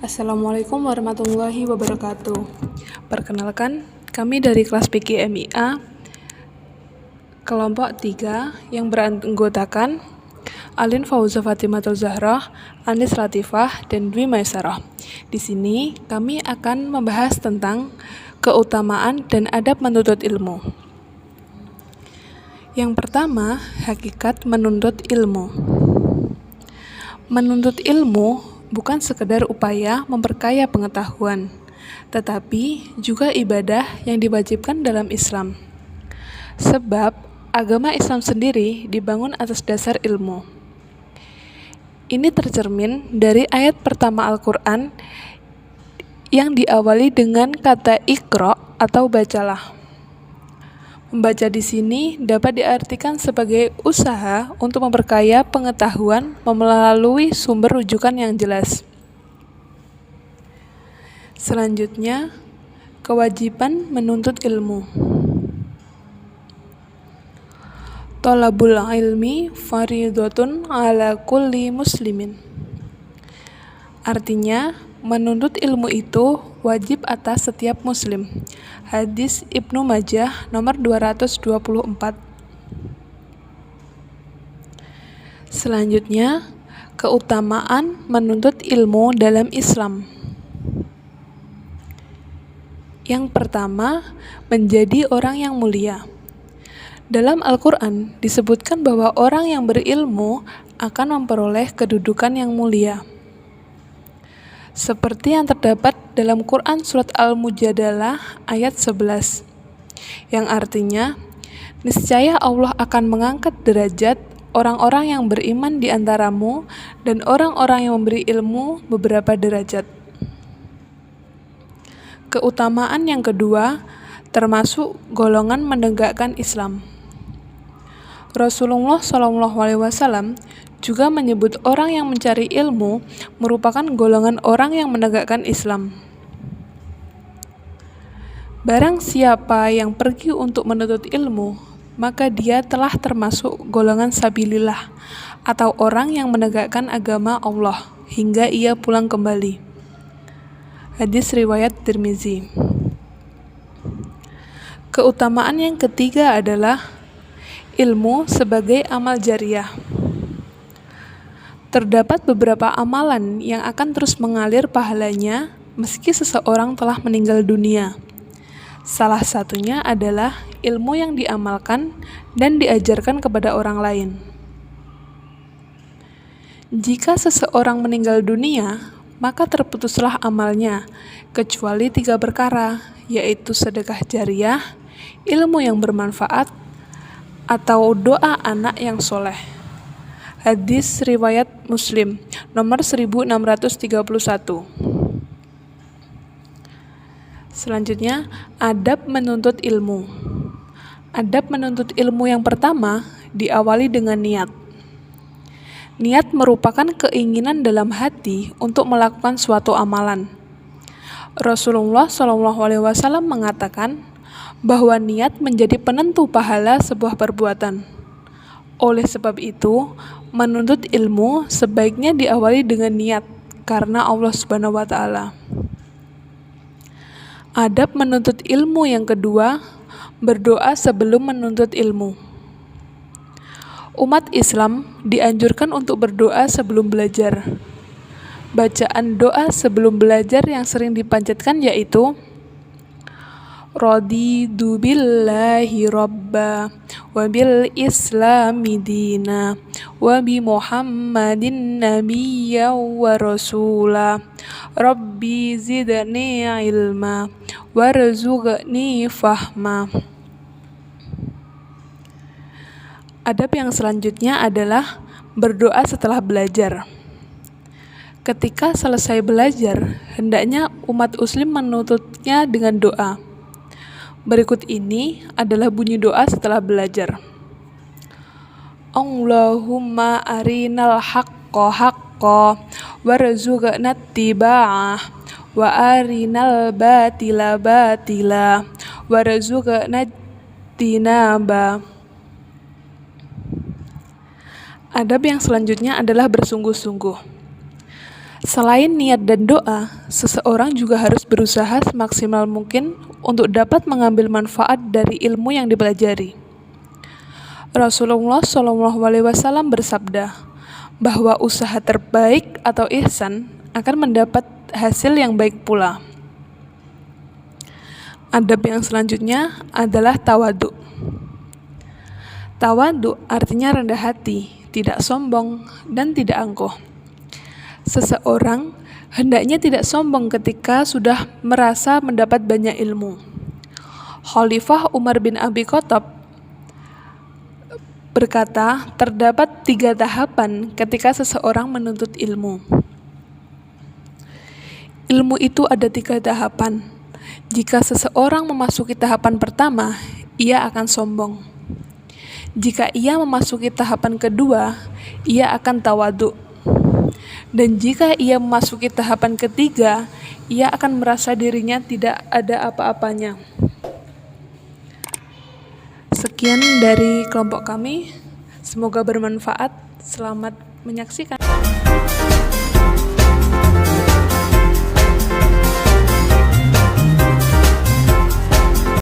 Assalamualaikum warahmatullahi wabarakatuh. Perkenalkan, kami dari kelas PG MIA kelompok 3 yang beranggotakan Alin Fauza Fatimatul Zahra, Anis Latifah, dan Dwi Maisarah. Di sini kami akan membahas tentang keutamaan dan adab menuntut ilmu. Yang pertama, hakikat menuntut ilmu. Menuntut ilmu bukan sekedar upaya memperkaya pengetahuan, tetapi juga ibadah yang diwajibkan dalam Islam. Sebab agama Islam sendiri dibangun atas dasar ilmu. Ini tercermin dari ayat pertama Al-Quran yang diawali dengan kata Iqra atau bacalah. Membaca di sini dapat diartikan sebagai usaha untuk memperkaya pengetahuan melalui sumber rujukan yang jelas. Selanjutnya, kewajiban menuntut ilmu. Thalabul ilmi fardhatun ala kulli muslimin. Artinya, menuntut ilmu itu wajib atas setiap muslim. Hadis Ibnu Majah nomor 224. Selanjutnya, keutamaan menuntut ilmu dalam Islam. Yang pertama, menjadi orang yang mulia. Dalam Al-Quran disebutkan bahwa orang yang berilmu akan memperoleh kedudukan yang mulia. Seperti yang terdapat dalam Quran Surat Al-Mujadalah ayat 11, yang artinya, niscaya Allah akan mengangkat derajat orang-orang yang beriman di antaramu dan orang-orang yang memberi ilmu beberapa derajat. Keutamaan yang kedua, termasuk golongan menegakkan Islam. Rasulullah SAW juga menyebut orang yang mencari ilmu merupakan golongan orang yang menegakkan Islam. Barang siapa yang pergi untuk menuntut ilmu, maka dia telah termasuk golongan sabilillah atau orang yang menegakkan agama Allah hingga ia pulang kembali. Hadis riwayat Tirmizi. Keutamaan yang ketiga adalah ilmu sebagai amal jariyah. Terdapat beberapa amalan yang akan terus mengalir pahalanya meski seseorang telah meninggal dunia. Salah satunya adalah ilmu yang diamalkan dan diajarkan kepada orang lain. Jika seseorang meninggal dunia, maka terputuslah amalnya, kecuali 3 perkara, yaitu sedekah jariyah, ilmu yang bermanfaat, atau doa anak yang soleh. Hadis riwayat Muslim nomor 1631. Selanjutnya, adab menuntut ilmu. Adab menuntut ilmu yang pertama diawali dengan niat. Niat merupakan keinginan dalam hati untuk melakukan suatu amalan. Rasulullah SAW mengatakan bahwa niat menjadi penentu pahala sebuah perbuatan. Oleh sebab itu, menuntut ilmu sebaiknya diawali dengan niat karena Allah Subhanahu wa Ta'ala. Adab menuntut ilmu yang kedua, berdoa sebelum menuntut ilmu. Umat Islam dianjurkan untuk berdoa sebelum belajar. Bacaan doa sebelum belajar yang sering dipanjatkan yaitu Raditu billahi robba wa bil islami dina wa bi muhammadin nabiyya wa rasula rabbi zidni ilma warzuqni fahma. Adab yang selanjutnya adalah berdoa setelah belajar. Ketika selesai belajar, hendaknya umat muslim menutupnya dengan doa. Berikut ini adalah bunyi doa setelah belajar. Allahumma arinal haqqo haqqo warzuqna ittiba'ah wa arinal batila batila warzuqna ijtinaba. Adab yang selanjutnya adalah bersungguh-sungguh. Selain niat dan doa, seseorang juga harus berusaha semaksimal mungkin untuk dapat mengambil manfaat dari ilmu yang dipelajari. Rasulullah SAW bersabda bahwa usaha terbaik atau ihsan akan mendapat hasil yang baik pula. Adab yang selanjutnya adalah tawadhu. Tawadhu artinya rendah hati, tidak sombong, dan tidak angkuh. Seseorang hendaknya tidak sombong ketika sudah merasa mendapat banyak ilmu. Khalifah Umar bin Abi Khattab berkata, terdapat 3 tahapan ketika seseorang menuntut ilmu. Ilmu itu ada 3 tahapan. Jika seseorang memasuki tahapan pertama, ia akan sombong. Jika ia memasuki tahapan kedua, ia akan tawadhu. Dan jika ia memasuki tahapan ketiga, ia akan merasa dirinya tidak ada apa-apanya. Sekian dari kelompok kami. Semoga bermanfaat. Selamat menyaksikan.